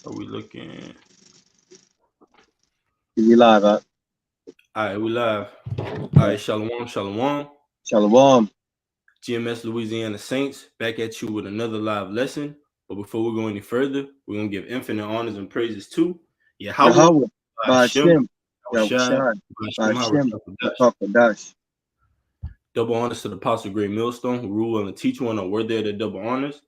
Are we looking? We live, huh? All right, we live. All right, shalom, shalom. Shalom. GMS Louisiana Saints back at you with another live lesson. But before we go any further, we're gonna give infinite honors and praises to Yahweh, Yahweh. Hashem, Ba'ashem. Shai, Yahushai. Ba'ashem. Hashem, Rakadash. Double honors to the Apostle Great Millstone, who rule and teach one are worthy of the double honors.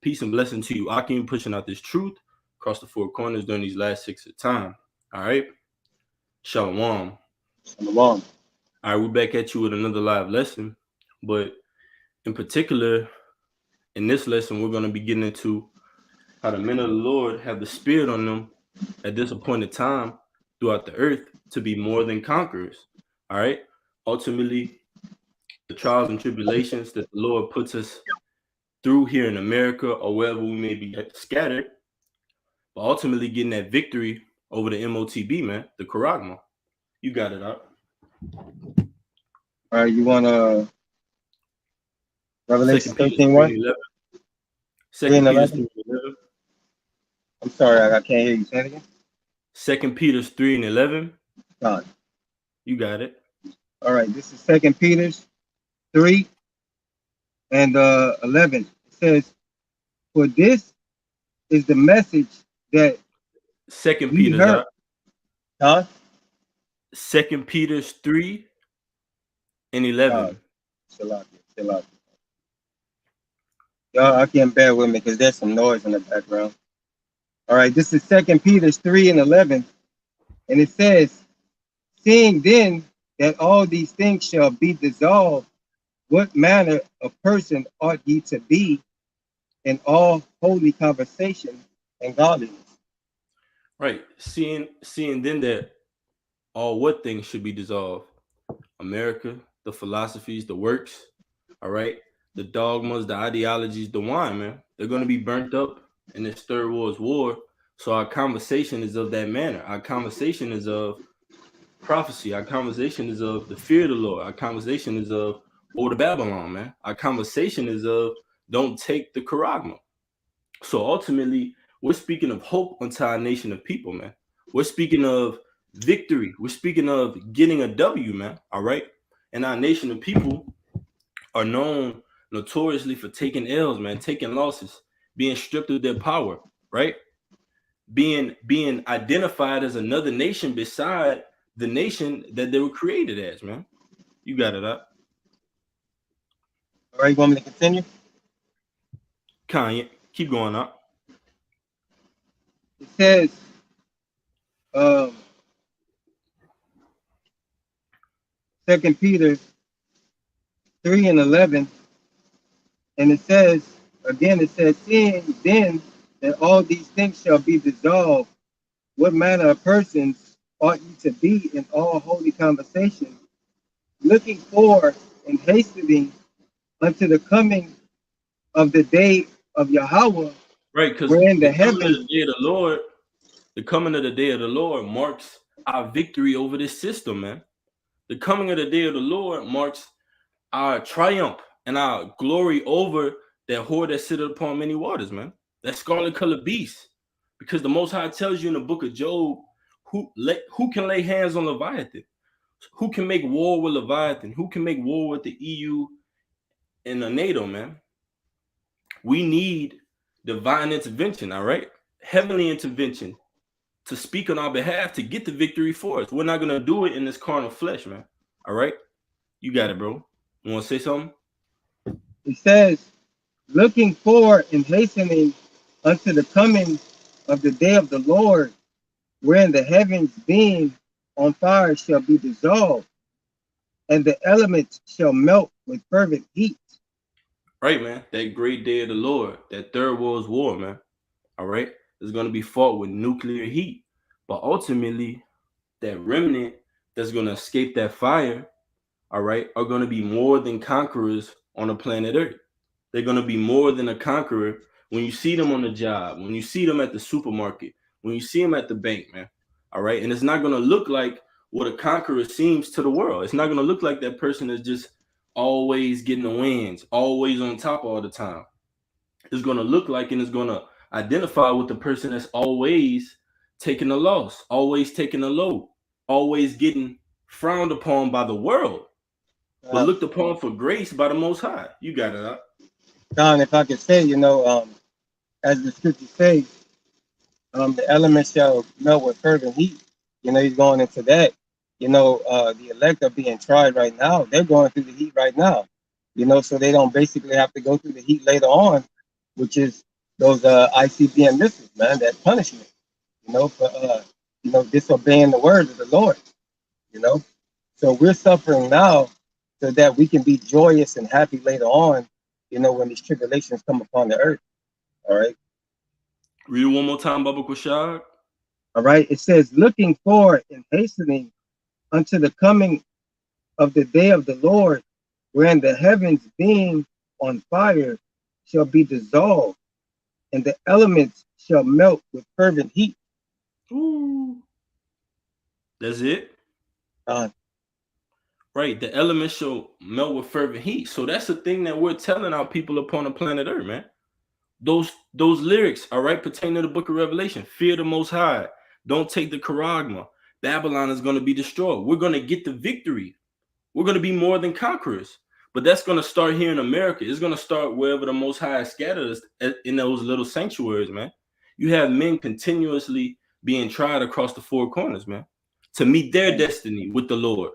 Peace and blessing to you, Akim, pushing out this truth across the four corners during these last 6 of time. All right. Shalom. Shalom. All right, we're back at you with another live lesson. But in particular, in this lesson, we're going to be getting into how the men of the Lord have the spirit on them at this appointed time throughout the earth to be more than conquerors. All right. Ultimately, the trials and tribulations that the Lord puts us through here in America or wherever we may be scattered, but ultimately getting that victory over the MOTB, man, the Karagma. You got it out. All right, you want Revelation 13:1? 2 Peter 3:11. I'm sorry, I can't hear you. Say it again. 2 Peter 3:11. God. You got it. All right, this is 2 Peter 3 and 11. It says, "For this is the message that 2 we Peter's heard." Huh? 2 Peter 3:11. Chill out. Y'all, I can't bear with me because there's some noise in the background. All right, this is 2 Peter 3:11, and it says, "Seeing then that all these things shall be dissolved, what manner of person ought ye to be in all holy conversation and godliness?" Right. Seeing then that all what things should be dissolved? America, the philosophies, the works, all right, the dogmas, the ideologies, the wine, man. They're going to be burnt up in this third world war. So our conversation is of that manner. Our conversation is of prophecy. Our conversation is of the fear of the Lord. Our conversation is of Old Babylon, man. Our conversation is of don't take the Karagma. So ultimately, we're speaking of hope unto our nation of people, man. We're speaking of victory. We're speaking of getting a W, man. All right. And our nation of people are known notoriously for taking L's, man, taking losses, being stripped of their power, right? Being identified as another nation beside the nation that they were created as, man. You got it up. All right, you want me to continue? Kanye, keep going up. It says, 2 Peter 3:11, and it says, "Seeing then that all these things shall be dissolved, what manner of persons ought ye to be in all holy conversation, looking for and hastening unto the coming of the day of Yahweh." Right, because wherein the coming of heavens, the day of the Lord, the coming of the day of the Lord marks our victory over this system, man. The coming of the day of the Lord marks our triumph and our glory over that whore that sitteth upon many waters, man. That scarlet colored beast. Because the Most High tells you in the book of Job, who can lay hands on Leviathan? Who can make war with Leviathan? Who can make war with the EU and the NATO, man? We need divine intervention, all right? Heavenly intervention to speak on our behalf to get the victory for us. We're not going to do it in this carnal flesh, man. All right? You got it, bro. You want to say something? it says, "Looking for and hastening unto the coming of the day of the Lord, wherein the heavens being on fire shall be dissolved, and the elements shall melt with fervent heat." Right, man. That great day of the Lord, that third world's war, man. All right? It's going to be fought with nuclear heat. But ultimately, that remnant that's going to escape that fire, all right, are going to be more than conquerors on the planet Earth. They're going to be more than a conqueror when you see them on the job, when you see them at the supermarket, when you see them at the bank, man. All right. And it's not going to look like what a conqueror seems to the world. It's not going to look like that person is just always getting the wins, always on top all the time. It's going to look like, and it's going to identify with the person that's always taking a loss, always taking a load, always getting frowned upon by the world, but Uh, looked upon for grace by the Most High. You got it up. Don, if I could say, as the scripture says, the elements shall melt with fervent heat. He's going into that. The elect are being tried right now. They're going through the heat right now. So they don't basically have to go through the heat later on, which is those ICBM missiles, man, that punishment, for disobeying the word of the Lord, you know. So we're suffering now so that we can be joyous and happy later on, when these tribulations come upon the earth. All right. Read it one more time, Baba Kushag. All right. It says, looking forward and hastening unto the coming of the day of the Lord, wherein the heavens being on fire shall be dissolved, and the elements shall melt with fervent heat. Ooh. That's it. Uh, Right. The elements shall melt with fervent heat. So that's the thing that we're telling our people upon the planet Earth, man. Those lyrics, all right, pertain to the book of Revelation. Fear the Most High. Don't take the charagma. Babylon is going to be destroyed. We're going to get the victory. We're going to be more than conquerors. But that's going to start here in America. It's going to start wherever the Most High scattered us in those little sanctuaries, man. You have men continuously being tried across the four corners, man, to meet their destiny with the Lord.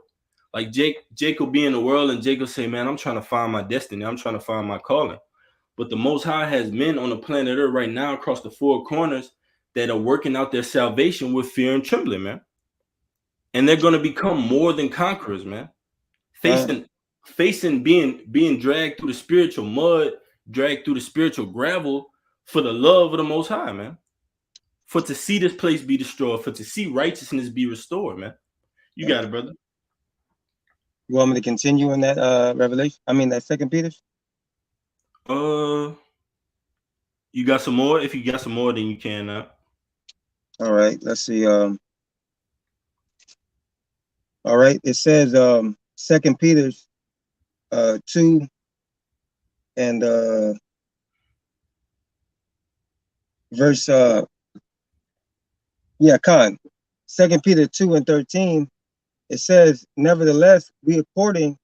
Like Jacob be in the world, and Jacob say, man, I'm trying to find my destiny. I'm trying to find my calling. But the Most High has men on the planet Earth right now across the four corners that are working out their salvation with fear and trembling, man. And they're going to become more than conquerors, man. Facing being dragged through the spiritual mud, dragged through the spiritual gravel for the love of the Most High, man. For to see this place be destroyed, for to see righteousness be restored, man. You got it, brother. You want me to continue in that Revelation? I mean that Second Peter. You got some more? If you got some more, then you can. All right. Let's see. All right. It says Second Peter's 2 and verse Second Peter 2 and 13. It says, nevertheless, we according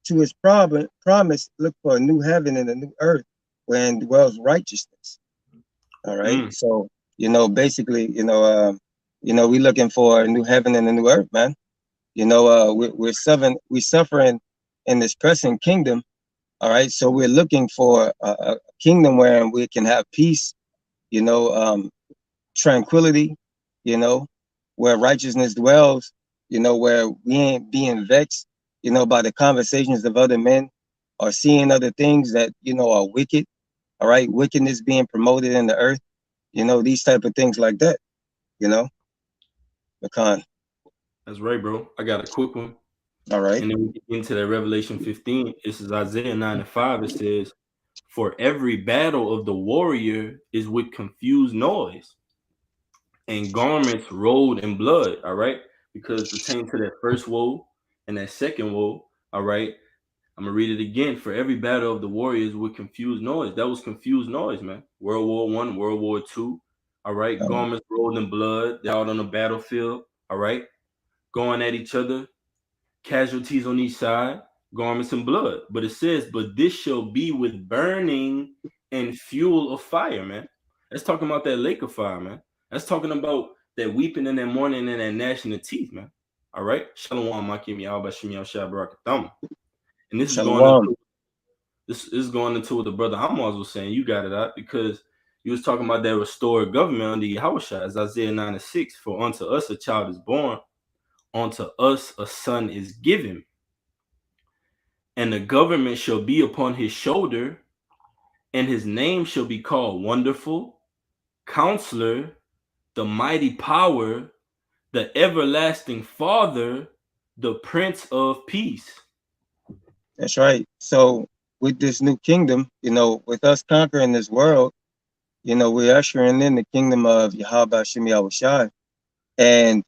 to his promise look for a new heaven and a new earth wherein dwells righteousness. All right. So basically, we're looking for a new heaven and a new earth, man. We're suffering in this present kingdom. All right. So we're looking for a kingdom where we can have peace, tranquility, where righteousness dwells, where we ain't being vexed, by the conversations of other men or seeing other things that, are wicked. All right. Wickedness being promoted in the earth, these type of things like that, Lacan. That's right, bro. I got a quick one. All right. And then we get into that Revelation 15. This is Isaiah 9 and 5. It says, for every battle of the warrior is with confused noise and garments rolled in blood. All right. Because pertaining to that first woe and that second woe. All right. I'm gonna read it again. For every battle of the warriors with confused noise. That was confused noise, man. World War I, World War II. All right. Garments rolled in blood. They're out on the battlefield. All right. Going at each other. Casualties on each side. Garments and blood. But it says, but this shall be with burning and fuel of fire, man. That's talking about that lake of fire, man. That's talking about that weeping in that morning and that gnashing of teeth, man. All right. Shalom, Makim Yahbashim Yahshua Barakatam. And this is going into what the brother Amos was saying. You got it out because you was talking about that restored government under Yahushua, as Isaiah 9 and 6. For unto us a child is born, unto us a son is given, and the government shall be upon his shoulder, and his name shall be called Wonderful, Counselor, the Mighty Power, the Everlasting Father, the Prince of Peace. That's right. So with this new kingdom, with us conquering this world, we're ushering in the kingdom of Yahweh Shem Yahushai. And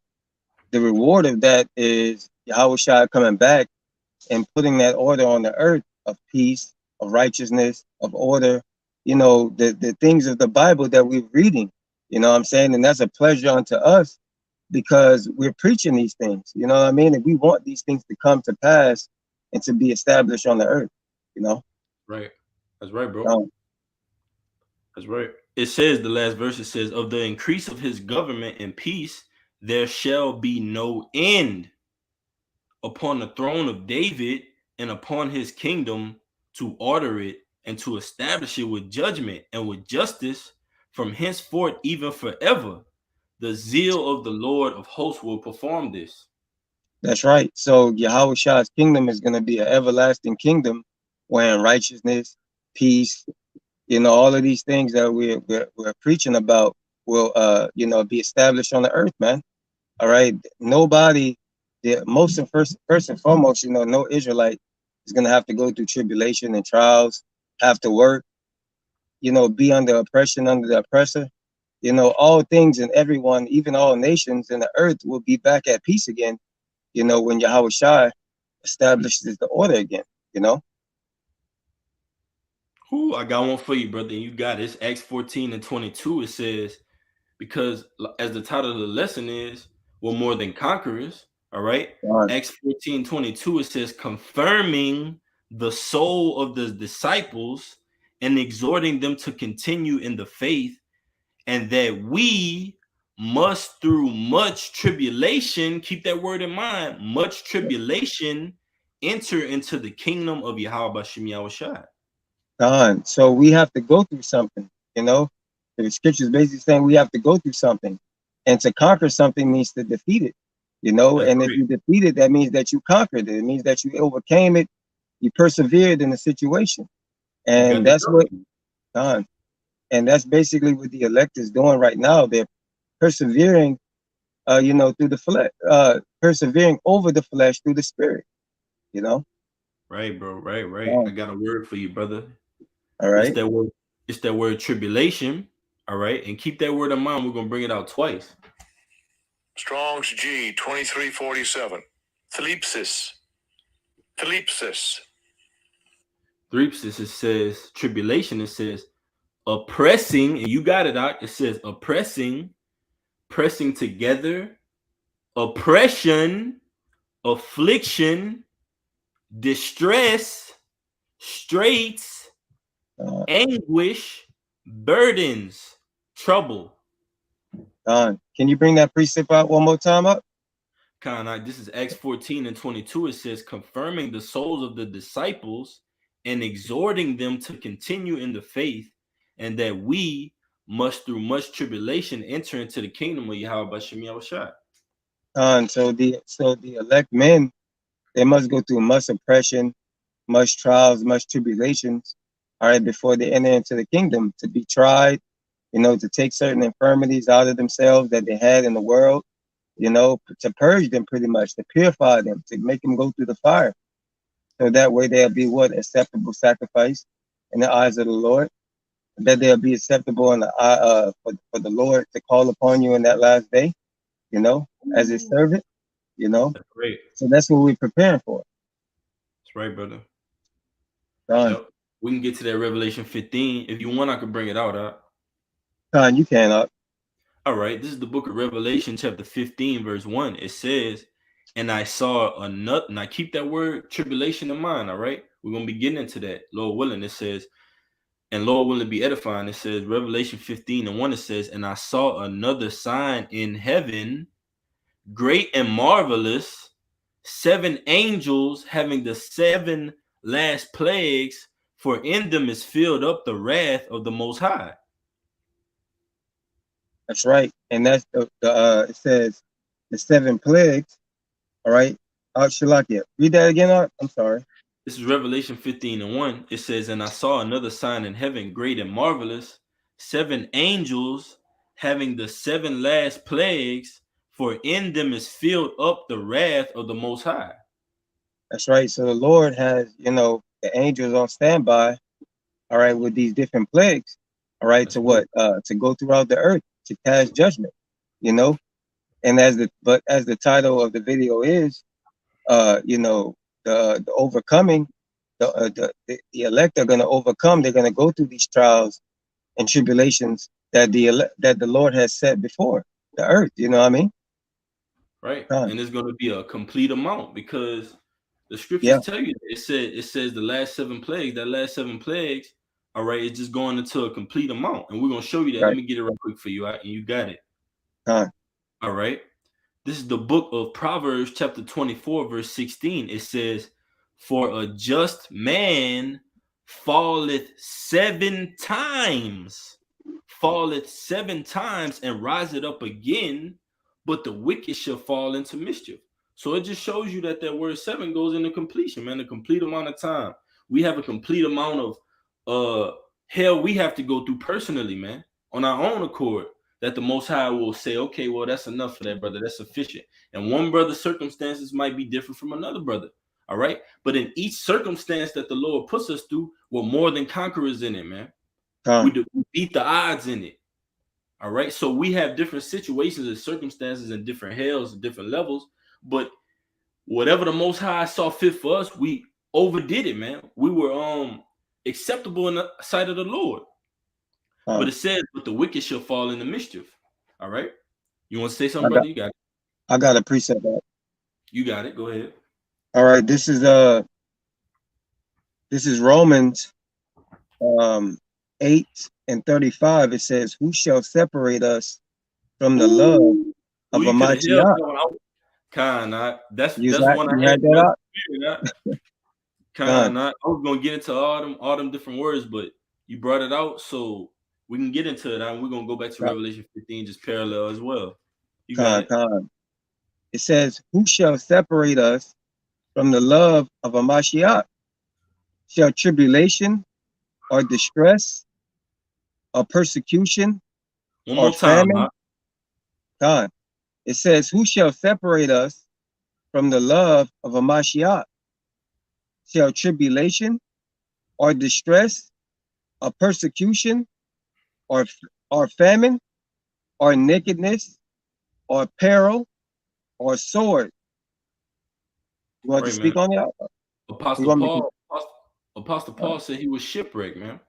the reward of that is Yahushai coming back and putting that order on the earth of peace, of righteousness, of order, the things of the Bible that we're reading. You know what I'm saying? And that's a pleasure unto us because we're preaching these things. You know what I mean? And we want these things to come to pass and to be established on the earth. You know? Right. That's right, bro. Um, That's right. It says the last verse. It says, "Of the increase of his government and peace, there shall be no end upon the throne of David and upon his kingdom, to order it and to establish it with judgment and with justice from henceforth even forever. The zeal of the Lord of hosts will perform this." that's right. So Yahweh Shah's kingdom is going to be an everlasting kingdom wherein righteousness, peace, all of these things that we're preaching about will be established on the earth, man. All right. Nobody, first and foremost, no Israelite is gonna have to go through tribulation and trials, have to work, be under oppression, under the oppressor. All things and everyone, even all nations in the earth, will be back at peace again, when Yahweh Shai establishes the order again, you know. Ooh, I got one for you, brother. You got it. It's Acts 14 and 22. It says, because as the title of the lesson is, we're more than conquerors. All right. Acts 14:22, it says, confirming the soul of the disciples and exhorting them to continue in the faith, and that we must through much tribulation, keep that word in mind, much tribulation, enter into the kingdom of Yahweh Shem Yahushua. So we have to go through something, The scripture is basically saying we have to go through something. And to conquer something means to defeat it, That's And if great. you defeat it, that means that you conquered it. It means that you overcame it, you persevered in the situation. You got And the that's what, job. and that's basically what the elect is doing right now. They're persevering, through the flesh, persevering over the flesh through the spirit, you know? Right, bro. Right. I got a word for you, brother. All It's right. that word. It's that word tribulation. All right, and keep that word in mind. We're gonna bring it out twice. Strong's G 2347. Thlipsis. Thlipsis. Threpsis, it says tribulation. It says oppressing, and you got it, Doc. It says oppressing, pressing together, oppression, affliction, distress, straits, anguish, burdens, trouble. Can you bring that precept out one more time up? This is Acts 14 and 22. It says, confirming the souls of the disciples and exhorting them to continue in the faith, and that we must through much tribulation enter into the kingdom of Yahweh by Shem Yahushua. So the elect men, they must go through much oppression, much trials, much tribulations, all right, before they enter into the kingdom, to be tried, to take certain infirmities out of themselves that they had in the world, to purge them pretty much, to purify them, to make them go through the fire. So that way they'll be what? Acceptable sacrifice in the eyes of the Lord. That they'll be acceptable in the eye for the Lord to call upon you in that last day, as his servant, That's great. So that's what we're preparing for. That's right, brother. Don, Yep. We can get to that Revelation 15. If you want, I could bring it out. Don, you can up. All right. This is the book of Revelation, chapter 15, verse 1. It says, and I saw another, and I keep that word tribulation in mind. All right. We're going to be getting into that, Lord willing. It says, and Lord willing be edifying. It says, Revelation 15 and 1, it says, and I saw another sign in heaven, great and marvelous, 7 angels having the 7 last plagues, for in them is filled up the wrath of the Most High. That's right. And that's it says the 7 plagues. All right. Shalakia. Read that again, Art. I'm sorry. This is Revelation 15 and 1. It says, and I saw another sign in heaven, great and marvelous, 7 angels having the 7 last plagues, for in them is filled up the wrath of the Most High. That's right. So the Lord has, the angels on standby, all right, with these different plagues, all right, to what? To go throughout the earth, to pass judgment, And as the title of the video is, the overcoming the elect are going to overcome. They're going to go through these trials and tribulations that the Lord has set before the earth. You know what I mean? Right. Con. And it's going to be a complete amount because the Yeah. scriptures tell you that. It says the last 7 plagues, that last 7 plagues, all right, it's just going into a complete amount. And we're going to show you that. Let Right. me get it real quick for you. And you got it. Con. All right. This is the book of Proverbs, chapter 24, verse 16. It says, "For a just man falleth 7 times, and riseth up again, but the wicked shall fall into mischief." So it just shows you that word 7 goes into completion, man, a complete amount of time. We have a complete amount of hell we have to go through personally, man, on our own accord, that the Most High will say, okay, well, that's enough for that brother. That's sufficient. And one brother's circumstances might be different from another brother. All right. But in each circumstance that the Lord puts us through, we're more than conquerors in it, man. We beat the odds in it. All right. So we have different situations and circumstances and different hells and different levels. But whatever the Most High saw fit for us, we overdid it, man. We were acceptable in the sight of the Lord. But it says, "But the wicked shall fall into mischief." All right. You want to say something, brother? You got it. I got a precept that. You got it. Go ahead. All right. This is Romans 8:35. It says, "Who shall separate us from the love of you could have held Amashiach?" that one out. That's You one I had had that up? I was gonna get into all them different words, but you brought it out, so we can get into it. And we're gonna go back to Revelation 15, just parallel as well. You got it. It says, "Who shall separate us from the love of Amashiach? Shall tribulation or distress or persecution One or more time, famine?" God. It says, "Who shall separate us from the love of Amashiach? Shall tribulation or distress or persecution or famine or nakedness or peril or sword?" You want to right, man. speak on that? Apostle Paul said he was shipwrecked, man.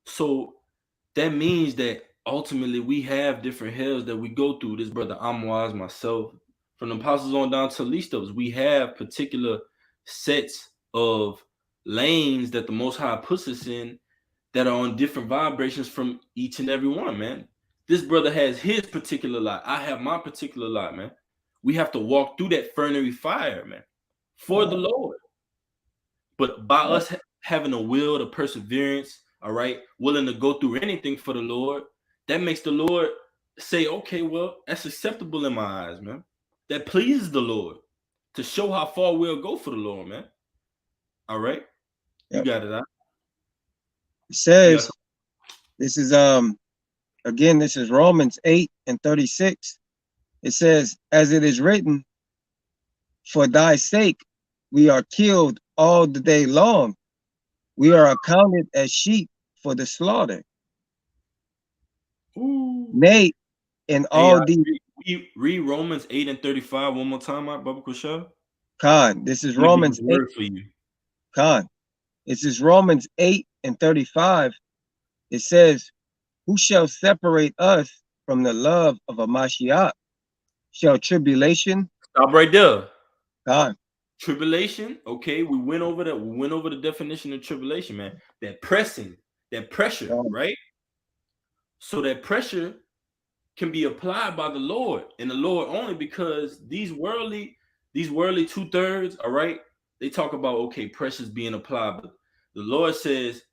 So that means that ultimately we have different hells that we go through. This brother Amwaz, myself, from the apostles on down to least of us, we have particular sets of lanes that the Most High puts us in that are on different vibrations from each and every one, man. This brother has his particular lot. I have my particular lot, man. We have to walk through that fiery fire, man, for the Lord. But by us having a will, the perseverance, all right, willing to go through anything for the Lord, that makes the Lord say, okay, well, that's acceptable in my eyes, man. That pleases the Lord to show how far we'll go for the Lord, man. All right. You got it, huh? It says, this is again, this is Romans 8:36. It says, "As it is written, for thy sake we are killed all the day long. We are accounted as sheep for the slaughter." Ooh. Nay, in all these. Read Romans 8:35 one more time, my Baba Kushal. Khan, this is Romans 8. For you. Khan, this is Romans 8:35. It says, "Who shall separate us from the love of Amashiach? Shall tribulation?" Stop right there. Khan. Tribulation. Okay, we went over that. We went over the definition of tribulation, man. That pressing, that pressure, right? So that pressure can be applied by the Lord and the Lord only, because these worldly 2/3, all right, they talk about, okay, pressure's being applied, but the Lord says,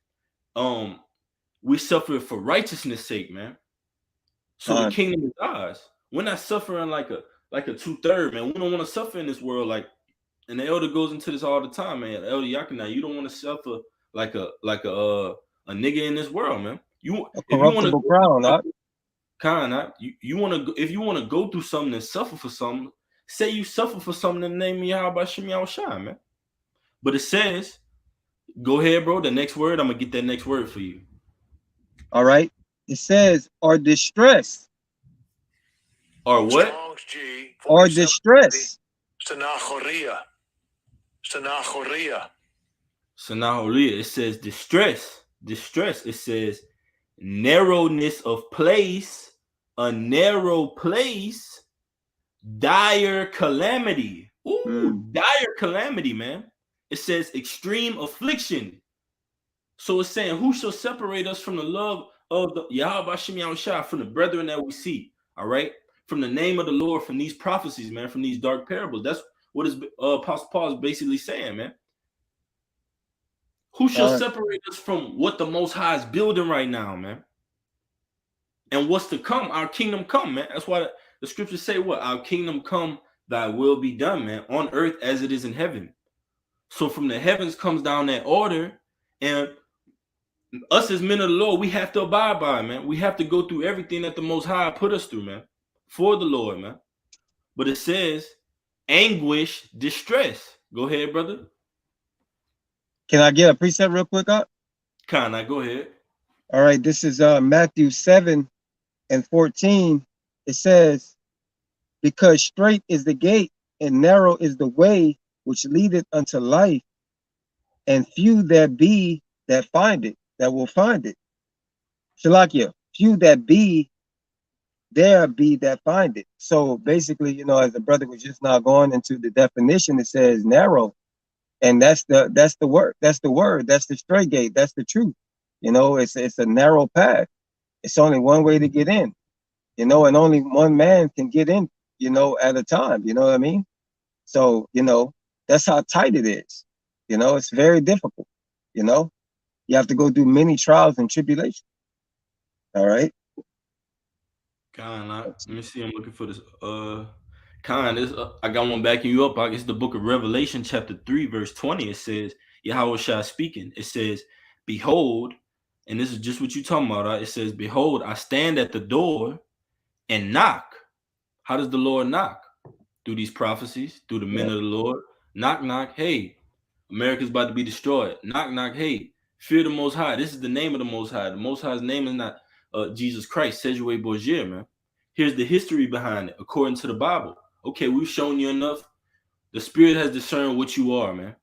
we suffer for righteousness' sake, man. So the kingdom is ours. We're not suffering like a 2/3, man. We don't want to suffer in this world, like, and the elder goes into this all the time, man. Elder Yakina, you don't want to suffer like a nigga in this world, man. If you want to crown, you want to, if you want to go through something and suffer for something, say you suffer for something in the name of Yahweh Shem Yahushua, man. But it says, go ahead, bro. The next word, I'm gonna get that next word for you. All right. It says, or distress. Or what? Or distress. Sanachoria. Sanaholia, it says distress. Distress. It says narrowness of place, a narrow place, dire calamity. Ooh, dire calamity, man. It says extreme affliction. So it's saying, who shall separate us from the love of the Yahweh Shem Yahushua, from the brethren that we see? All right, from the name of the Lord, from these prophecies, man, from these dark parables. That's what is Apostle Paul is basically saying, man. Who shall separate us from what the Most High is building right now, man? And what's to come? Our kingdom come, man. That's why the scriptures say what? Our kingdom come, thy will be done, man, on earth as it is in heaven. So from the heavens comes down that order, and us as men of the Lord, we have to abide by, man. We have to go through everything that the Most High put us through, man, for the Lord, man. But it says anguish, distress. Go ahead, brother. Can I get a precept real quick up? Can I go ahead? All right, this is Matthew 7:14. It says, because straight is the gate and narrow is the way which leadeth unto life, and few there be that find it, that will find it. Shalakia, few that be there be that find it. So basically, you know, as the brother was just now going into the definition, it says narrow. And that's the word, that's the straight gate, that's the truth. You know, it's a narrow path. It's only one way to get in, you know, and only one man can get in, you know, at a time, you know what I mean? So, you know, that's how tight it is. You know, it's very difficult, you know. You have to go through many trials and tribulations. All right. Let me see. I'm looking for this. This I got one backing you up. It's the book of Revelation, chapter 3, verse 20. It says, Yahweh Shai speaking. It says, behold, and this is just what you talking about. Right? It says, behold, I stand at the door and knock. How does the Lord knock? Through these prophecies, through the men of the Lord. Knock, knock. Hey, America's about to be destroyed. Knock, knock. Hey, fear the Most High. This is the name of the Most High. The Most High's name is not Jesus Christ, Sejue Borgier, man. Here's the history behind it, according to the Bible. Okay, we've shown you enough. The Spirit has discerned what you are, man.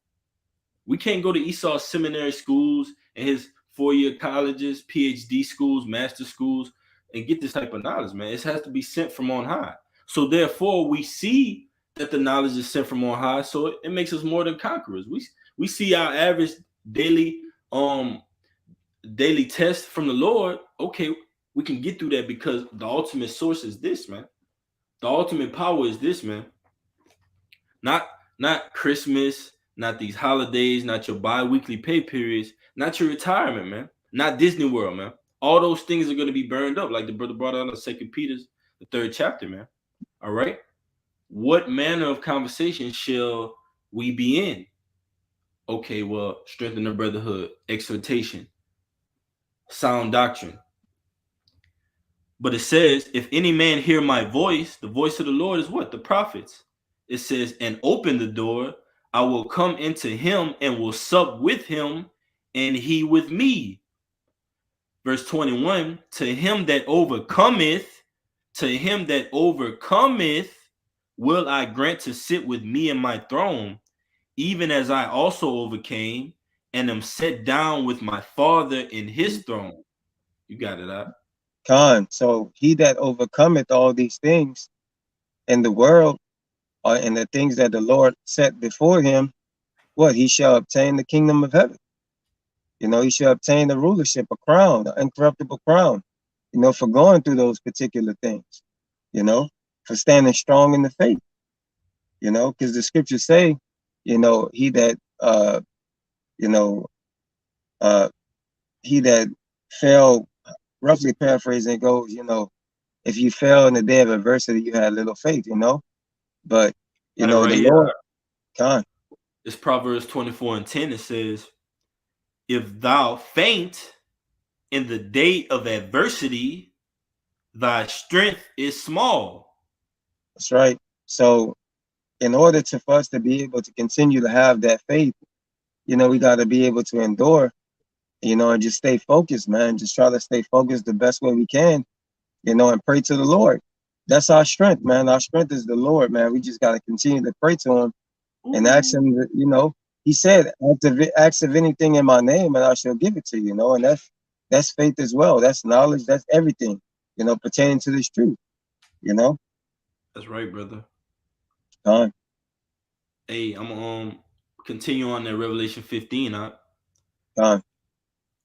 We can't go to Esau's seminary schools and his 4-year colleges, PhD schools, master schools, and get this type of knowledge, man. It has to be sent from on high. So therefore, we see that the knowledge is sent from on high. So it makes us more than conquerors. We see our average daily test from the Lord. Okay, we can get through that because the ultimate source is this, man. The ultimate power is this, man. Not Christmas, not these holidays, not your bi-weekly pay periods, not your retirement, man. Not Disney World, man. All those things are going to be burned up, like the brother brought out in 2 Peter, the 3rd chapter, man. All right. What manner of conversation shall we be in? Okay, well, strengthen the brotherhood, exhortation, sound doctrine. But it says, if any man hear my voice, the voice of the Lord is what? The prophets. It says, and open the door, I will come into him and will sup with him, and he with me. Verse 21, to him that overcometh, will I grant to sit with me in my throne, even as I also overcame and am set down with my Father in his throne. You got it, huh? Khan. So he that overcometh all these things in the world, or in the things that the Lord set before him, what? He shall obtain the kingdom of heaven. You know, he shall obtain the rulership, a crown, an incorruptible crown, you know, for going through those particular things, you know, for standing strong in the faith, you know, because the scriptures say, you know, he that fell, roughly paraphrasing, it goes, you know, if you fell in the day of adversity, you had little faith, you know. But you know, the Lord, God. It's Proverbs 24:10. It says, if thou faint in the day of adversity, thy strength is small. That's right. So in order for us to be able to continue to have that faith, you know, we got to be able to endure, you know, and just stay focused, man. Just try to stay focused the best way we can, you know, and pray to the Lord. That's our strength, man. Our strength is the Lord, man. We just got to continue to pray to him and ask him, you know, He said, ask of anything in my name and I shall give it to you, and that's faith as well. That's knowledge. That's everything, pertaining to this truth, you know. That's right, brother. Time, Hey, I'm continue on that Revelation 15. time. All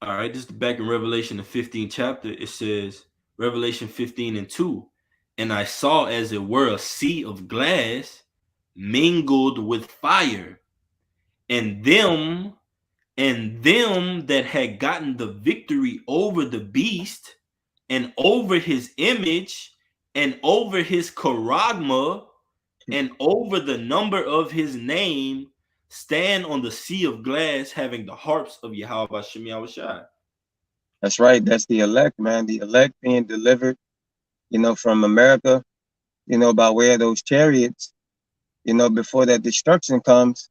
right, this is back in Revelation the 15th chapter. It says, Revelation 15:2, and I saw as it were a sea of glass mingled with fire, and them that had gotten the victory over the beast and over his image and over his charagma and over the number of his name stand on the sea of glass having the harps of Yahweh Bashem Yahushai. That's right. That's the elect, man. The elect being delivered, from America, by way of those chariots, before that destruction comes,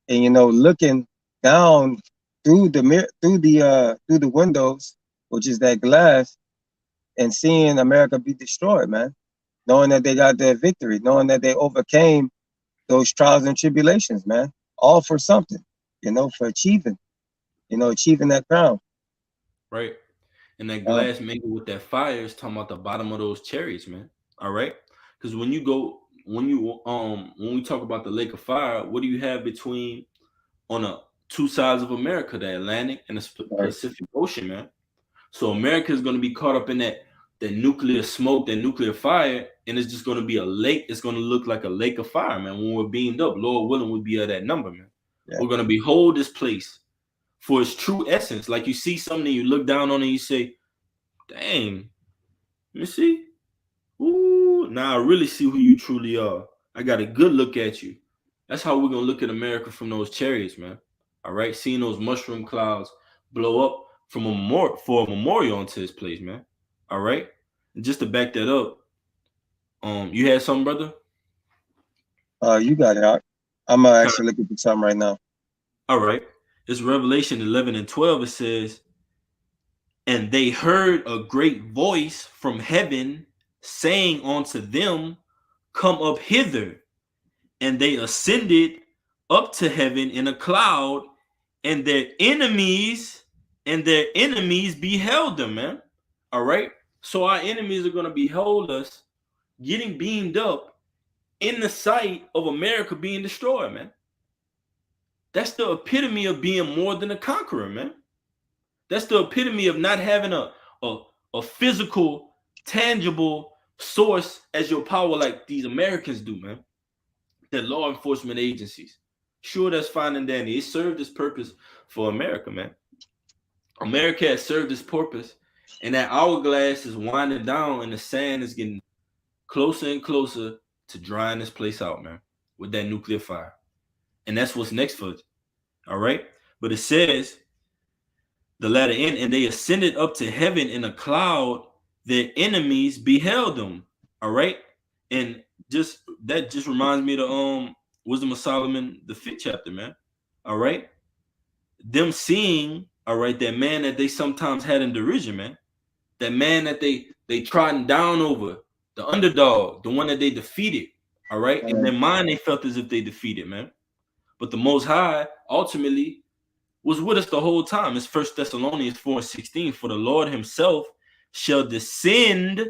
and looking down through the windows, which is that glass, and seeing America be destroyed, man. Knowing that they got their victory, knowing that they overcame those trials and tribulations, man. All for something, for achieving that crown. Right. And that Uh, glass mingled with that fire is talking about the bottom of those chariots, man. All right. Because when we talk about the lake of fire, what do you have between on the two sides of America, the Atlantic and the right. Pacific Ocean, man? So America is going to be caught up in that nuclear smoke, that nuclear fire, and it's just going to be a lake. It's going to look like a lake of fire, man. When we're beamed up, Lord willing, we'll be at that number, man. Yeah. We're going to behold this place for its true essence. Like you see something, you look down on it, and you say, "Dang, let me see. Ooh, now I really see who you truly are. I got a good look at you." That's how we're gonna look at America from those chariots, man. All right, seeing those mushroom clouds blow up from for a memorial into this place, man. All right, and just to back that up, you had something, brother? You got it. I'm actually looking for something right now. All right, it's Revelation 11:12. It says, "And they heard a great voice from heaven saying unto them, Come up hither. And they ascended up to heaven in a cloud, and their enemies beheld them, man. All right. So our enemies are going to behold us getting beamed up in the sight of America being destroyed, man. That's the epitome of being more than a conqueror, man. That's the epitome of not having a physical, tangible source as your power like these Americans do, man. The law enforcement agencies. Sure, that's fine and dandy. It served its purpose for America, man. America has served its purpose, and that hourglass is winding down, and the sand is getting closer and closer to drying this place out, man, with that nuclear fire. And that's what's next for it. All right. But it says, the latter end, and they ascended up to heaven in a cloud, their enemies beheld them. All right. And just reminds me of the Wisdom of Solomon, the 5th chapter, man. All right. Them seeing, all right, that man that they sometimes had in derision, man. That man that they trodden down over, the underdog, the one that they defeated. All right. In their mind, they felt as if they defeated, man. But the Most High ultimately was with us the whole time. It's 1 Thessalonians 4:16. For the Lord himself shall descend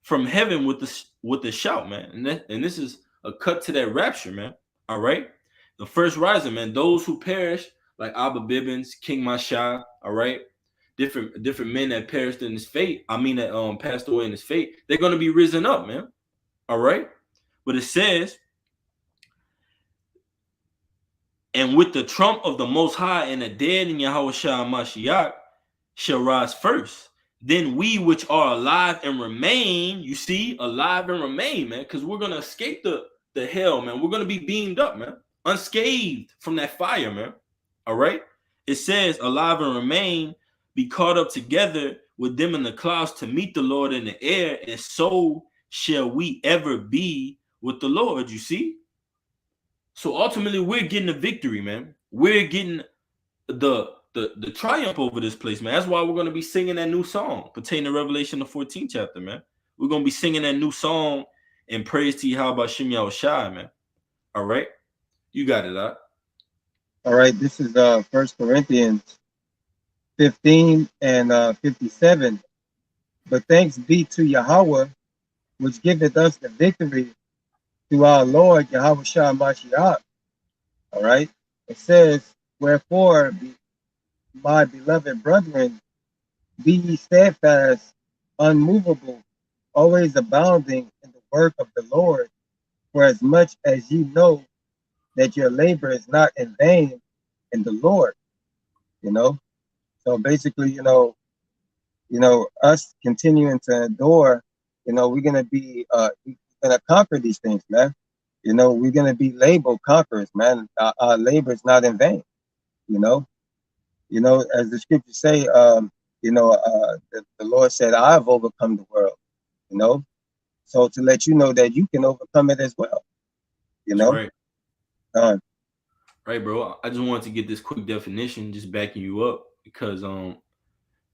from heaven with the shout, man. And this is a cut to that rapture, man. All right. The first rising, man. Those who perish, like Abba Bibbins, King Masha, all right. Different men that perished in his fate. I mean that passed away in his fate. They're gonna be risen up, man. All right. But it says, and with the trump of the Most High and the dead in Yahweh Shah Mashiach shall rise first. Then we which are alive and remain, you see, alive and remain, man, because we're going to escape the hell, man. We're going to be beamed up, man, unscathed from that fire, man. All right? It says, alive and remain, be caught up together with them in the clouds to meet the Lord in the air, and so shall we ever be with the Lord, you see? So ultimately, we're getting the victory, man. We're getting the triumph over this place, man. That's why we're going to be singing that new song pertaining to Revelation, the 14th chapter, man. We're going to be singing that new song and praise to Yahweh Shem Yahushai, man. All right? You got it, Doc. All right, this is 1 Corinthians 15 and 57. But thanks be to Yahweh, which giveth us the victory through our Lord Yahweh Shah Mashiach. All right. It says, wherefore, my beloved brethren, be ye steadfast, unmovable, always abounding in the work of the Lord, for as much as ye know that your labor is not in vain in the Lord. You know, so basically, us continuing to endure, we're gonna conquer these things, man. We're gonna be labeled conquerors, man. Our labor is not in vain. You know, as the scriptures say, the Lord said, "I've overcome the world." You know, so to let you know that you can overcome it as well. You That's know, right. uh, Right, bro. I just wanted to get this quick definition, just backing you up, because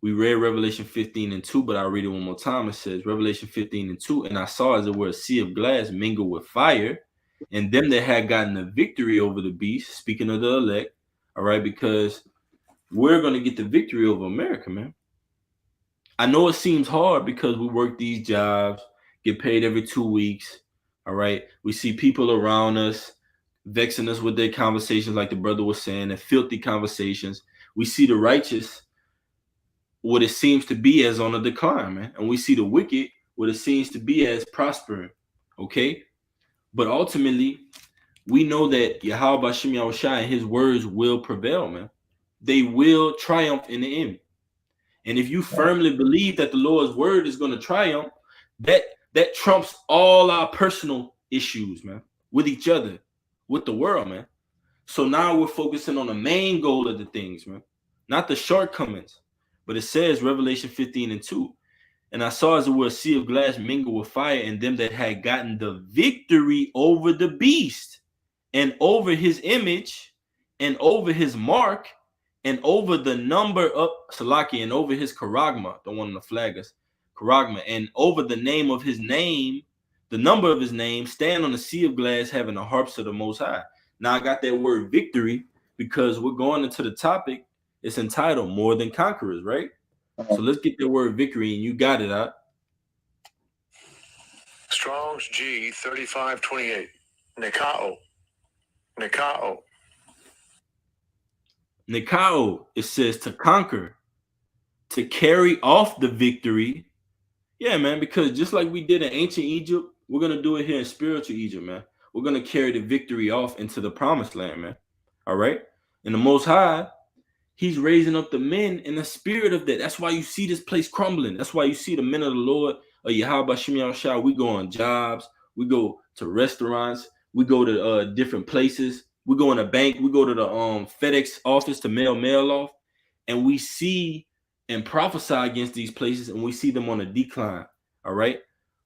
we read Revelation 15 and 2, but I'll read it one more time. It says Revelation 15 and 2, and I saw as it were a sea of glass mingled with fire, and them that had gotten the victory over the beast, speaking of the elect, all right, because we're gonna get the victory over America, man. I know it seems hard because we work these jobs, get paid every 2 weeks. All right. We see people around us vexing us with their conversations, like the brother was saying, and filthy conversations. We see the righteous, what it seems to be as on a decline, man. And we see the wicked, what it seems to be as prospering. Okay. But ultimately, we know that Yahweh Bashem Yahushua and his words will prevail, man. They will triumph in the end. And if you firmly believe that the Lord's word is going to triumph, that trumps all our personal issues, man, with each other, with the world, man. So now we're focusing on the main goal of the things, man, not the shortcomings. But it says Revelation 15 and 2. And I saw as it were a sea of glass mingled with fire, and them that had gotten the victory over the beast, and over his image, and over his mark, and over the number of Salaki, and over his charagma, the one on the flag is charagma, and over the name of his name, the number of his name, stand on the sea of glass, having the harps of the Most High. Now I got that word victory because we're going into the topic. It's entitled More Than Conquerors, right? So let's get the word victory, and you got it out. Strong's G 3528. Nikao. Nikao. Nikao, it says to conquer, to carry off the victory. Yeah, man, because just like we did in ancient Egypt, we're going to do it here in spiritual Egypt, man. We're going to carry the victory off into the promised land, man. All right? And the Most High, he's raising up the men in the spirit of that. That's why you see this place crumbling. That's why you see the men of the Lord, Yahweh Shem Shah. We go on jobs. We go to restaurants. We go to different places. We go in a bank. We go to the FedEx office to mail off. And we see and prophesy against these places, and we see them on a decline. All right?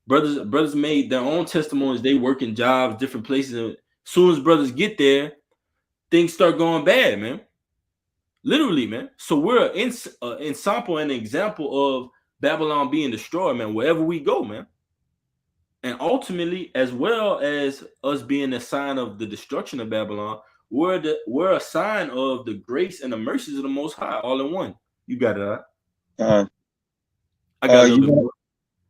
Brothers made their own testimonies. They work in jobs, different places. And as soon as brothers get there, things start going bad, man. Literally, man. So we're an sample and an example of Babylon being destroyed, man, wherever we go, man. And ultimately, as well as us being a sign of the destruction of Babylon, we're a sign of the grace and the mercies of the Most High, all in one. You got it, right? I got a little bit more.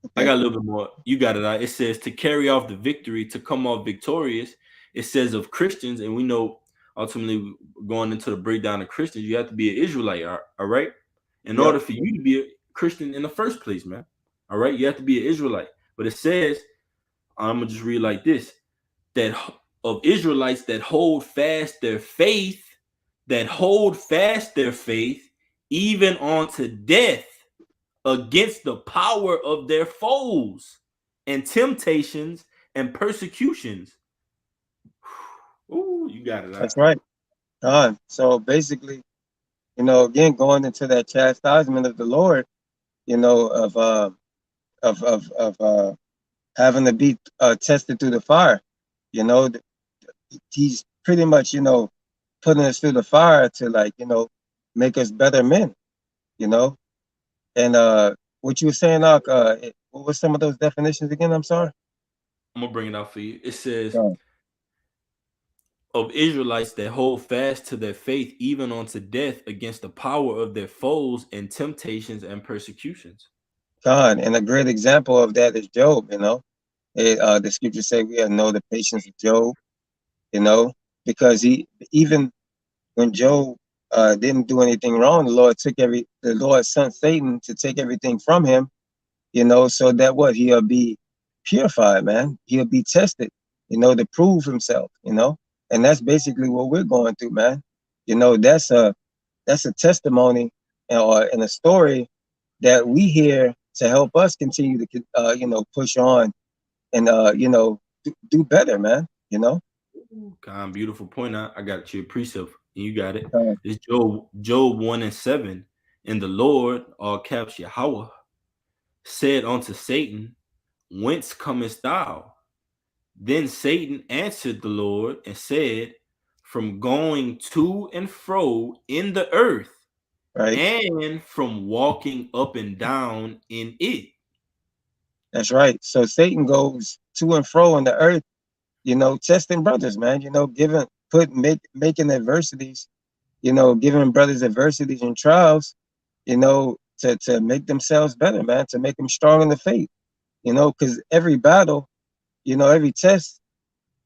Okay. I got a little bit more. You got it, right? It says to carry off the victory, to come off victorious. It says of Christians, and we know ultimately going into the breakdown of Christians, you have to be an Israelite, all right? In order for you to be a Christian in the first place, man. All right, you have to be an Israelite. But it says, I'm gonna just read like this: that of Israelites that hold fast their faith, even unto death, against the power of their foes and temptations and persecutions. Ooh, you got it. That's right. So basically, again, going into that chastisement of the Lord, of having to be tested through the fire. He's pretty much, putting us through the fire to make us better men, And what you were saying, what were some of those definitions again? I'm sorry. I'm gonna bring it out for you. It says of Israelites that hold fast to their faith even unto death against the power of their foes and temptations and persecutions. God, and a great example of that is Job. The scriptures say we know the patience of Job. Because he, even when Job didn't do anything wrong, the Lord sent Satan to take everything from him. So that what he'll be purified, man. He'll be tested, to prove himself. And that's basically what we're going through, man. That's a testimony and a story that we hear to help us continue to push on and do better, man. Kind beautiful point. I got your precept, and you got it. Uh, It's Job 1:7. And the Lord, all caps Yahweh, said unto Satan, whence comest thou? Then Satan answered the Lord and said, from going to and fro in the earth, right. and from walking up and down in it. That's right. So Satan goes to and fro in the earth, testing brothers, man. Making adversities, giving brothers adversities and trials, to make themselves better, man, to make them strong in the faith. Because every battle, every test,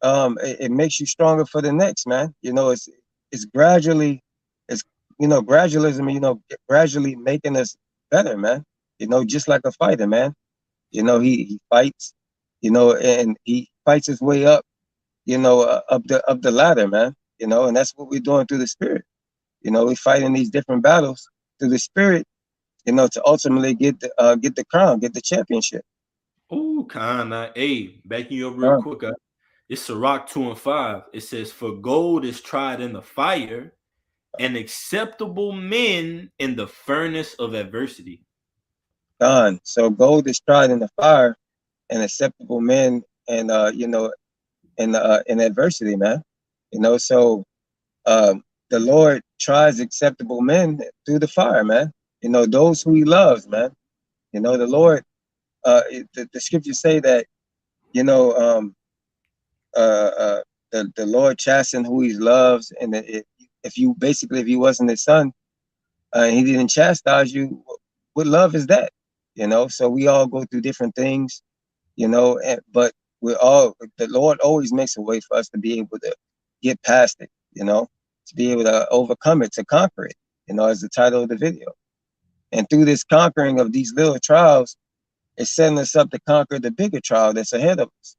it makes you stronger for the next, man. It's gradually, it's gradualism, gradually making us better, man. Just like a fighter, man. He fights, and he fights his way up, up the ladder, man. And that's what we're doing through the spirit. We're fighting these different battles through the spirit, to ultimately get the crown, get the championship. Oh, kind of. Hey, backing you up real quick. It's Sirach 2:5. It says, for gold is tried in the fire, and acceptable men in the furnace of adversity. Done. So gold is tried in the fire, and acceptable men, and in adversity, man. So the Lord tries acceptable men through the fire, man. Those who He loves, man. The Lord. The scriptures say that the Lord chastened who He loves, and if He wasn't His son, and He didn't chastise you, what love is that? So we all go through different things, but the Lord always makes a way for us to be able to get past it, to be able to overcome it, to conquer it, as the title of the video. And through this conquering of these little trials, it's setting us up to conquer the bigger trial that's ahead of us,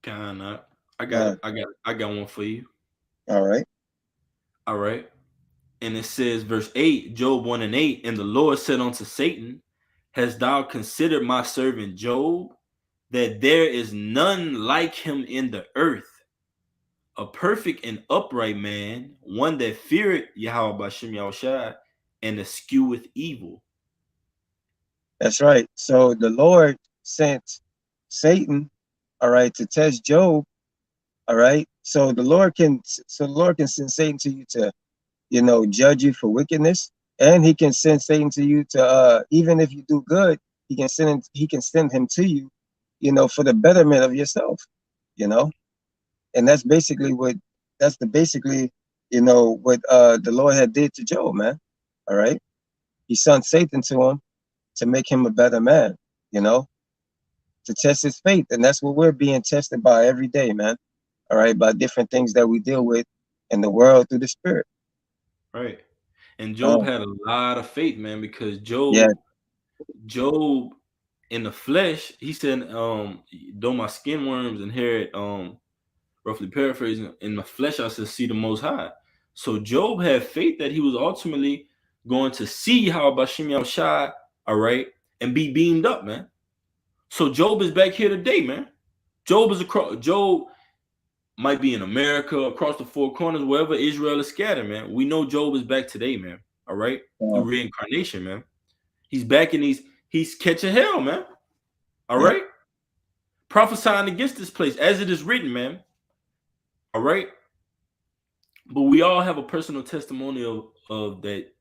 Kinda. I got one for you. All right. All right. And it says, verse 8, Job 1:8, and the Lord said unto Satan, hast thou considered my servant Job, that there is none like him in the earth, a perfect and upright man, one that feareth Yahweh Bashem Yahushai, and escheweth evil. That's right. So the Lord sent Satan, all right, to test Job. All right. So the Lord can send Satan to you to, judge you for wickedness. And He can send Satan to you to even if you do good, he can send him to you, for the betterment of yourself, And that's basically what what the Lord had did to Job, man. All right. He sent Satan to him to make him a better man, to test his faith. And that's what we're being tested by every day, man. All right, by different things that we deal with in the world through the spirit. Right. And Job had a lot of faith, man, because Yeah. Job in the flesh, he said, though my skin worms and hair, roughly paraphrasing, in the flesh I shall see the Most High. So Job had faith that he was ultimately going to see how Bashim Yahushai, all right, and be beamed up, man. So Job is back here today, man. Job might be in America, across the four corners, wherever Israel is scattered, man. We know Job is back today, man. All right, through reincarnation, man. He's back in he's catching hell, man. All right, prophesying against this place as it is written, man. All right, but we all have a personal testimonial of that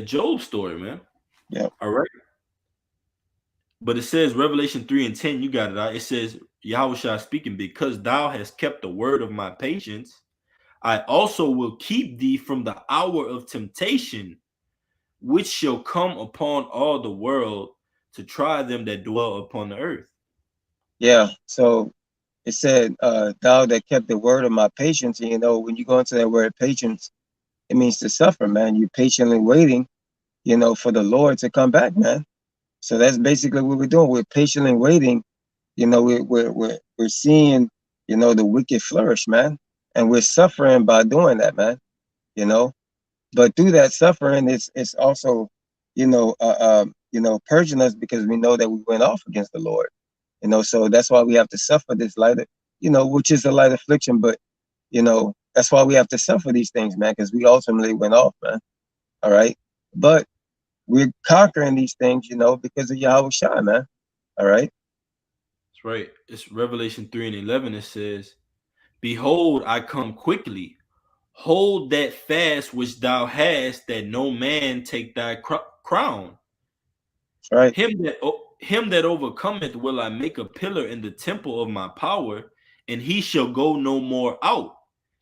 Job story, man. Yeah. All right. But it says Revelation 3:10, you got it out. It says, Yahweh speaking, because thou hast kept the word of my patience, I also will keep thee from the hour of temptation, which shall come upon all the world to try them that dwell upon the earth. Yeah. So it said, thou that kept the word of my patience. And, you know, when you go into that word patience, it means to suffer, man. You're patiently waiting, you know, for the Lord to come back, man. So that's basically what we're doing. We're patiently waiting. You know, we're seeing, you know, the wicked flourish, man, and we're suffering by doing that, man. You know, but through that suffering, it's also, you know, purging us because we know that we went off against the Lord. You know, so that's why we have to suffer this light, you know, which is a light affliction. But you know, that's why we have to suffer these things, man, because we ultimately went off, man. All right, but we're conquering these things, you know, because of Yahweh Shai, man. All right. That's right. It's Revelation 3:11. It says, behold, I come quickly. Hold that fast which thou hast, that no man take thy crown. That's right. Him that overcometh will I make a pillar in the temple of my power, and he shall go no more out.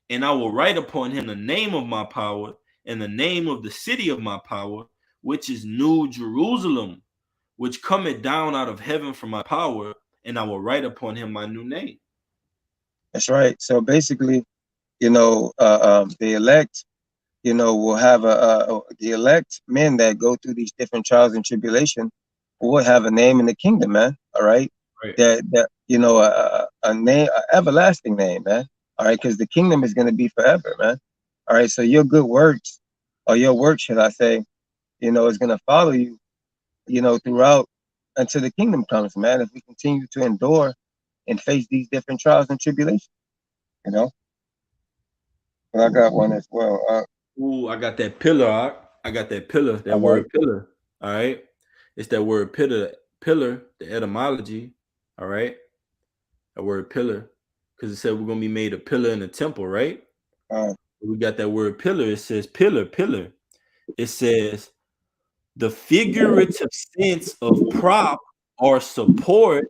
And I will write upon him the name of my power and the name of the city of my power, which is New Jerusalem, which cometh down out of heaven from my power, and I will write upon him my new name. That's right. So basically, you know, the elect, you know, will have the elect men that go through these different trials and tribulation will have a name in the kingdom, man. All right, Right. that you know, a name, an everlasting name, man. All right, because the kingdom is going to be forever, man. All right, so your good works, or your work, should I say, you know, is going to follow you, you know, throughout until the kingdom comes, man. If we continue to endure and face these different trials and tribulations, you know. But I got one as well. Ooh, I got that pillar. I got that pillar, that All right. word pillar. All right. It's that word pillar, the etymology. All right. That word pillar. Because it said we're going to be made a pillar in the temple, right? Uh, We got that word pillar. It says pillar. It says the figurative sense of prop or support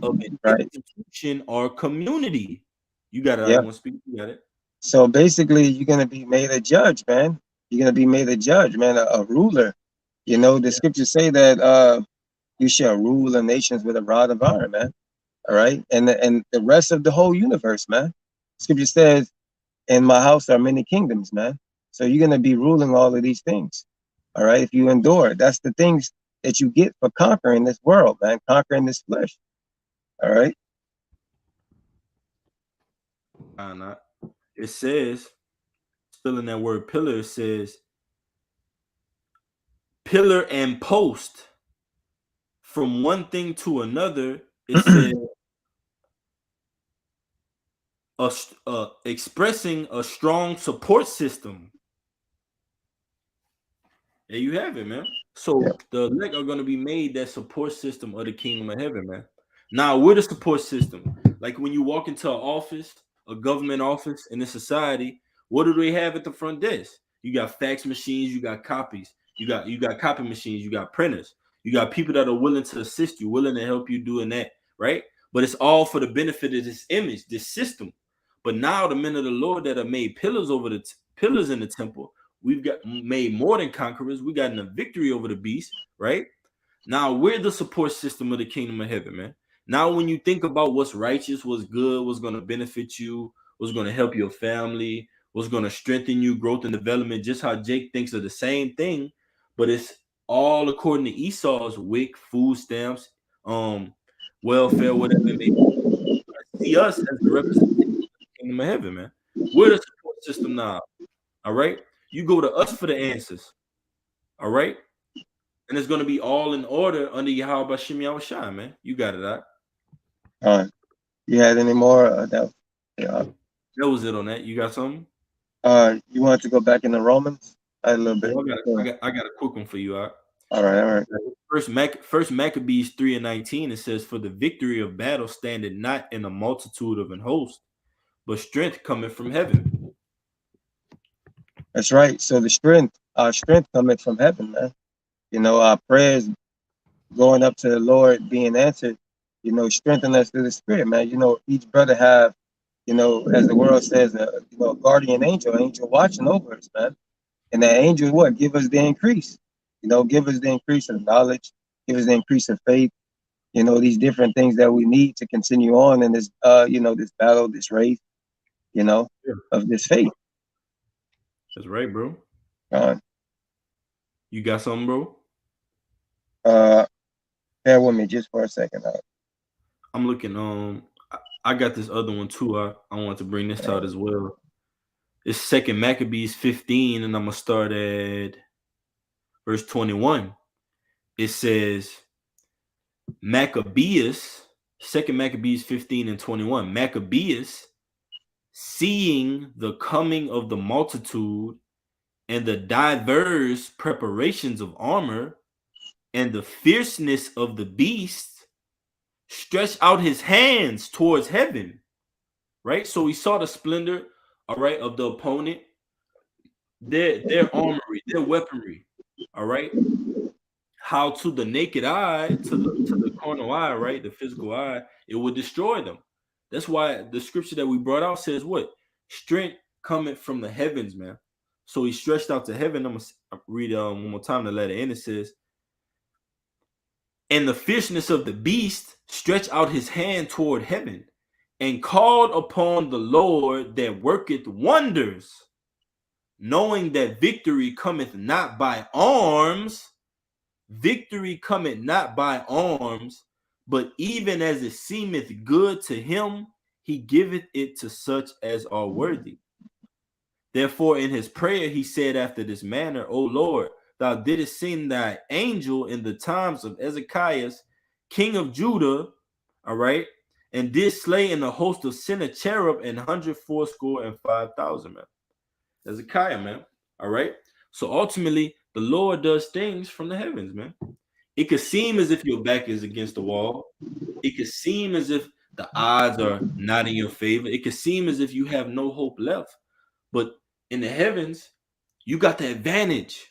of an right. institution or community. You got it. Yeah. You want to speak? You got it. So basically, you're gonna be made a judge, man. You're gonna be made a judge, man, a ruler. You know, the Yeah. scriptures say that you shall rule the nations with a rod of iron, man. All right, and the rest of the whole universe, man. Scripture says, "In my house are many kingdoms, man." So you're gonna be ruling all of these things. All right, if you endure, that's the things that you get for conquering this world, man, conquering this flesh. All right. Not. It says, still in that word pillar, it says pillar and post. From one thing to another, it says expressing a strong support system. There you have it, man. Yeah. So the elect are going to be made that support system of the kingdom of heaven, man. Now we're the support system. Like when you walk into an office, a government office in a society, what do they have at the front desk? You got fax machines, you got copies, you got copy machines, you got printers, you got people that are willing to assist you, willing to help you doing that, right? But it's all for the benefit of this image, this system. But now the men of the Lord that are made pillars over the pillars in the temple, we've got made more than conquerors. We got a victory over the beast, right? Now we're the support system of the kingdom of heaven, man. Now, when you think about what's righteous, what's good, what's going to benefit you, what's going to help your family, what's going to strengthen you, growth and development, just how Jake thinks of the same thing, but it's all according to Esau's WIC, food stamps, welfare, whatever it may be. See us as the representation of the kingdom of heaven, man. We're the support system now. All right. You go to us for the answers. All right. And it's going to be all in order under Yahweh Bashim Yahushua, man. You got it out. You had any more? That, yeah. That was it on that. You got something? You want to go back into Romans a little bit? Oh, Yeah. I got a quick one for you. All right. All right, all right. First Maccabees 3:19. It says, "For the victory of battle standeth not in a multitude of an host, but strength cometh from heaven." That's right. So the strength, our strength cometh from heaven, man. Our prayers going up to the Lord being answered, strengthen us through the Spirit, man. Each brother have, as the world says, a guardian angel watching over us, man. And that angel, what? Give us the increase. Give us the increase of knowledge, give us the increase of faith, these different things that we need to continue on in this, this battle, this race, Yeah. of this faith. That's right, bro. Uh, You got something, bro? uh, bear with me just for a second. I'm looking. I got this other one too. I want to bring this out as well. It's Second Maccabees 15, and I'm gonna start at verse 21. It says Maccabeus, Second Maccabees 15 and 21. Maccabeus, seeing the coming of the multitude and the diverse preparations of armor and the fierceness of the beast, stretched out his hands towards heaven. Right? So he saw the splendor, all right, of the opponent, their armory, their weaponry, all right. How to the naked eye, to the carnal eye, right, the physical eye, it would destroy them. That's why the scripture that we brought out says what? Strength cometh from the heavens, man. So he stretched out to heaven. I'm gonna read one more time the letter, and it says, and the fierceness of the beast stretched out his hand toward heaven and called upon the Lord that worketh wonders, knowing that victory cometh not by arms. Victory cometh not by arms, but even as it seemeth good to him, he giveth it to such as are worthy. Therefore, in his prayer, he said after this manner, O Lord, thou didst send thy angel in the times of Ezekias, king of Judah, all right, and did slay in the host of Sennacherib and 184,500, man. Hezekiah, man. All right. So ultimately, the Lord does things from the heavens, man. It could seem as if your back is against the wall. It could seem as if the odds are not in your favor. It could seem as if you have no hope left. But in the heavens, you got the advantage.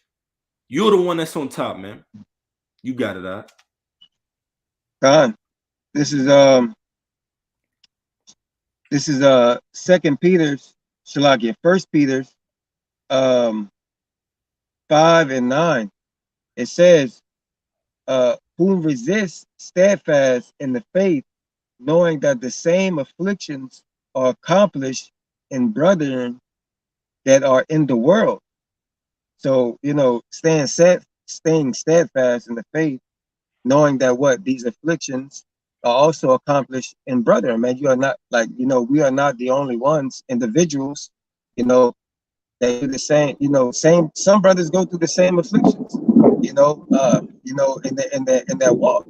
You're the one that's on top, man. You got it, out. God, this is Second Peter's, Shalakia, First Peter's 5:9. It says, whom resist steadfast in the faith, knowing that the same afflictions are accomplished in brethren that are in the world. So, staying steadfast in the faith, knowing that what these afflictions are also accomplished in brethren. Man, you are not like, we are not the only ones, individuals, that do the same, some brothers go through the same afflictions, in that walk.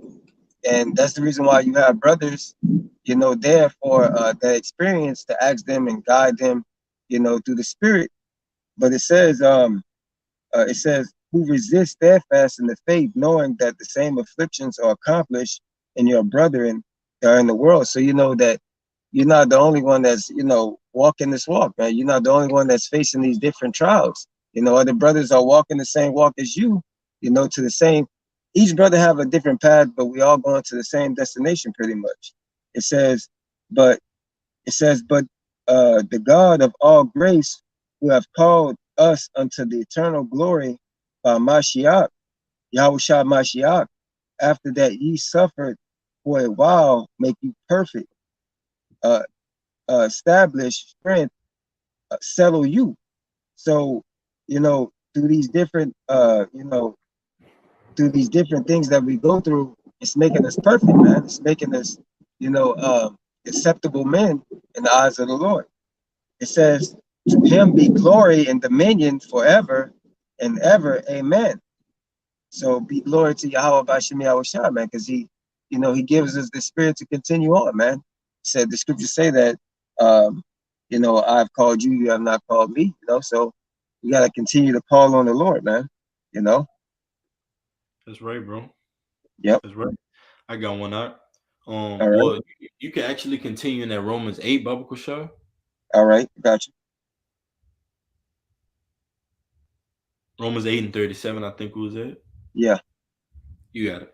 And that's the reason why you have brothers, there for that experience to ask them and guide them, through the spirit. But it says, who resist steadfast in the faith, knowing that the same afflictions are accomplished in your brethren that are in the world. So you know that you're not the only one that's, walking this walk, man. You're not the only one that's facing these different trials. Other brothers are walking the same walk as you, to the same. Each brother have a different path, but we all going to the same destination pretty much. It says, but the God of all grace, who have called us unto the eternal glory by Mashiach, Yahushua Mashiach, after that ye suffered for a while, make you perfect, establish strength, settle you. So, through these different, through these different things that we go through, it's making us perfect, man. It's making us, acceptable men in the eyes of the Lord. It says, to him be glory and dominion forever and ever. Amen. So be glory to Yahweh Bashim Yahushua, man, because he gives us the spirit to continue on, man. He said, the scriptures say that, I've called you, you have not called me, so we got to continue to call on the Lord, man, That's right, bro. Yep. That's right. I got one out. All right. Well, you can actually continue in that Romans 8 Bible show. All right. Got you. Romans 8 and 37, I think was it. Yeah. You got it.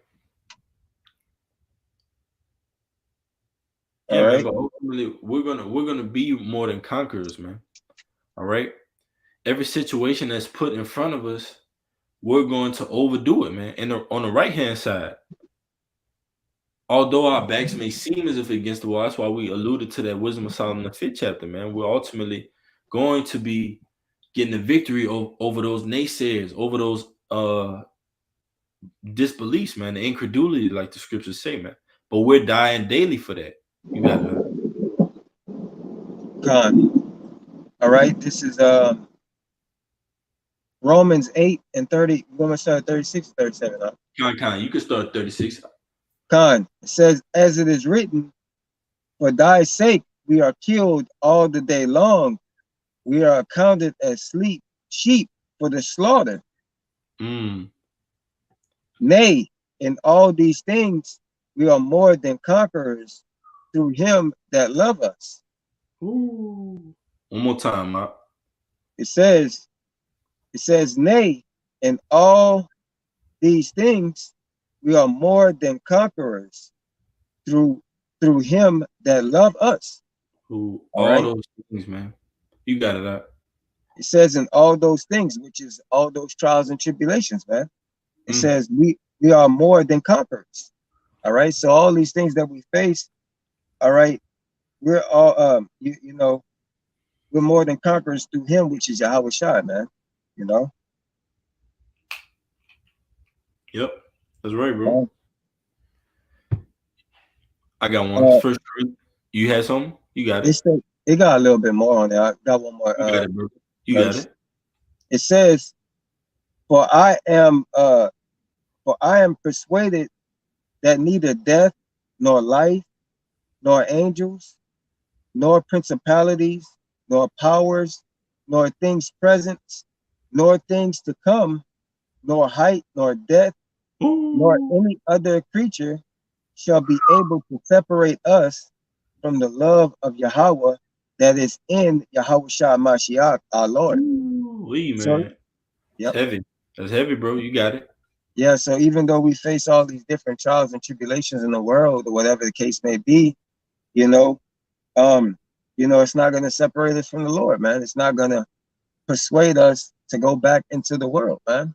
All Yeah, man. right. But ultimately, we're gonna be more than conquerors, man. All right. Every situation that's put in front of us, we're going to overdo it, man. And on the right hand side, although our backs may seem as if against the wall, that's why we alluded to that Wisdom of Solomon, the fifth chapter, man. We're ultimately going to be getting the victory over those naysayers, over those disbeliefs, man, the incredulity, like the scriptures say, man. But we're dying daily for that. You got it. Con. All right. This is Romans 8 and 30. We're gonna start 36, 37. Huh? Con, you can start 36. Con. It says, as it is written, for thy sake we are killed all the day long. We are accounted as sheep for the slaughter. Mm. Nay, in all these things we are more than conquerors through him that love us. Ooh. One more time, Mark. It says, nay, in all these things we are more than conquerors through him that love us. Who All all right. those things, man. You got it out. It says in all those things, which is all those trials and tribulations, man. It Mm. says we are more than conquerors. All right. So all these things that we face, all right, we're all you know, we're more than conquerors through him, which is Yahweh Shai, man. You know? Yep. That's right, bro. Uh, I got one. uh, First, you had something? You got it. it got a little bit more on there. I got one more You got it, bro. You got verse. it. It says, For I am persuaded that neither death, nor life, nor angels, nor principalities, nor powers, nor things present, nor things to come, nor height, nor depth, nor Ooh. any other creature shall be able to separate us from the love of Yahweh that is in Yahweh Shah Mashiach, our Lord. Ooh, So, man. It's yep. heavy. That's heavy, bro. You got it. Yeah, so even though we face all these different trials and tribulations in the world, or whatever the case may be, you know, um, it's not going to separate us from the Lord, man. It's not going to persuade us to go back into the world, man.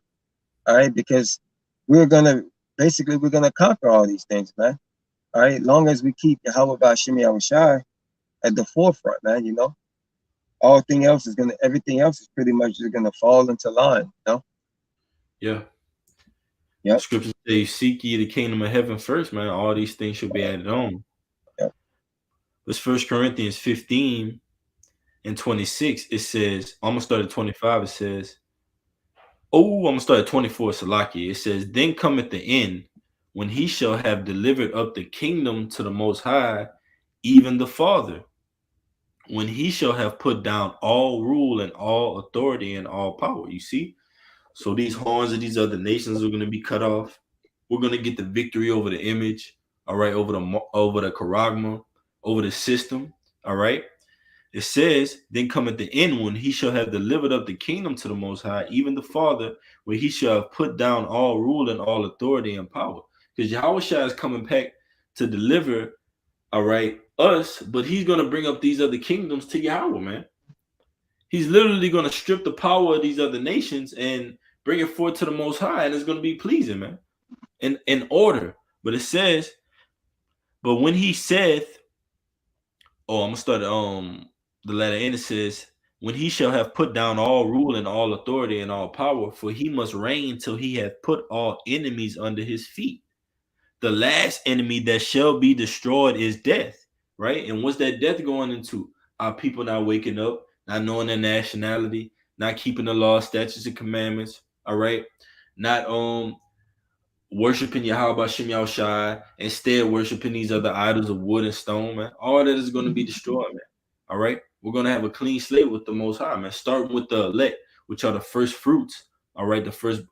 All right, because we're gonna we're gonna conquer all these things, man. All right, long as we keep Yahweh Bashim Yahushai at the forefront, man. Everything else is pretty much just gonna fall into line, Yeah. Yep, Scriptures say, seek ye the kingdom of heaven first, man. All these things should be added on. yep. It's 1 Corinthians 15 and 26. It says, I'm gonna start at 25. It says, I'm gonna start at 24, Salaki. It says, then cometh the end, when he shall have delivered up the kingdom to the most high, even the Father, when he shall have put down all rule and all authority and all power. You see? So these horns of these other nations are going to be cut off. We're going to get the victory over the image, all right, over the charagma, over the system, all right. It says, then come at the end, when he shall have delivered up the kingdom to the Most High, even the Father, where he shall have put down all rule and all authority and power. Because Yahweh Shai is coming back to deliver, all right, us, but he's going to bring up these other kingdoms to Yahweh, man. He's literally going to strip the power of these other nations and bring it forth to the Most High, and it's going to be pleasing, man, in order. But it says, but when he saith, I'm gonna start the letter end. It says, when he shall have put down all rule and all authority and all power, for he must reign till he hath put all enemies under his feet. The last enemy that shall be destroyed is death, right? And what's that death going into? Our people not waking up, not knowing their nationality, not keeping the law, statutes, and commandments, all right? Not worshiping Yahweh Shem Shai, instead worshiping these other idols of wood and stone, man. All that is going to be destroyed, man. All right? We're going to have a clean slate with the Most High, man. Starting with the elect, which are the first fruits, all right? The first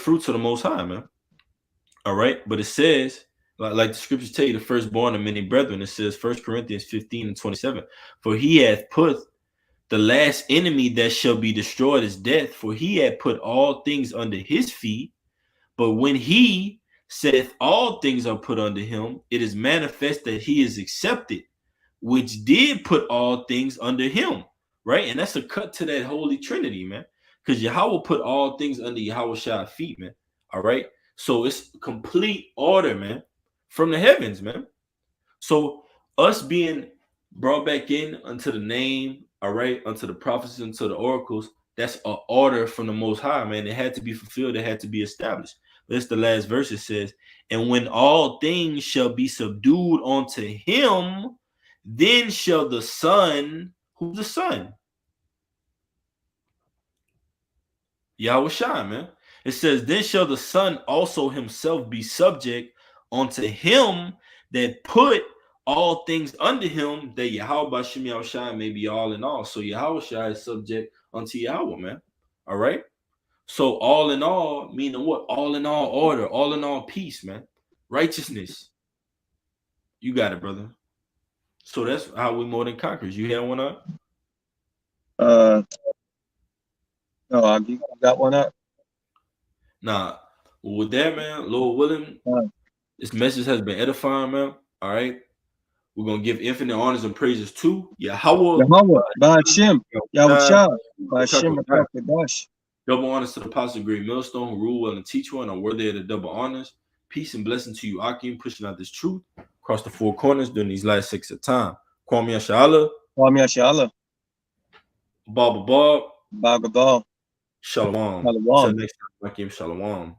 fruits of the Most High, man. All right, but it says, like the scriptures tell you, the firstborn of many brethren. It says 1 Corinthians 15 and 27. For he hath put The last enemy that shall be destroyed is death, for he had put all things under his feet. But when he saith all things are put under him, it is manifest that he is accepted, which did put all things under him. Right? And that's a cut to that Holy Trinity, man. Because Yahweh put all things under Yahweh Shai's feet, man. All right. So it's complete order, man, from the heavens, man. So us being brought back in unto the name, all right, unto the prophecies, unto the oracles, that's an order from the Most High, man. It had to be fulfilled. It had to be established. That's the last verse. It says, and when all things shall be subdued unto him, then shall the Son, who's the Son? Yahweh Shai, man. It says, then shall the Son also himself be subject unto him that put all things under him, that Yahweh Bashem Yahweh Shai may be all in all. So Yahweh Shai is subject unto Yahweh, man. All right. So all in all, meaning what? All in all order, all in all peace, man. Righteousness. You got it, brother. So that's how we more than conquerors. You hear one up? No, you got one up. Nah. Well, with that, man, Lord willing, this message has been edifying, man. All right. We're gonna give infinite honors and praises to Yahweh. Ba'ashem. Yahweh Ba'ashem. Double honors to the Apostle Great Millstone, who rule well and teach well and are worthy of the double honors. Peace and blessing to you, Akim, pushing out this truth across the four corners during these last 6 of time. Kwame Yashala. Kwame Yashala. Bob. Bagabal. Shalom. Shalom. Until next time, Akim. Shalom.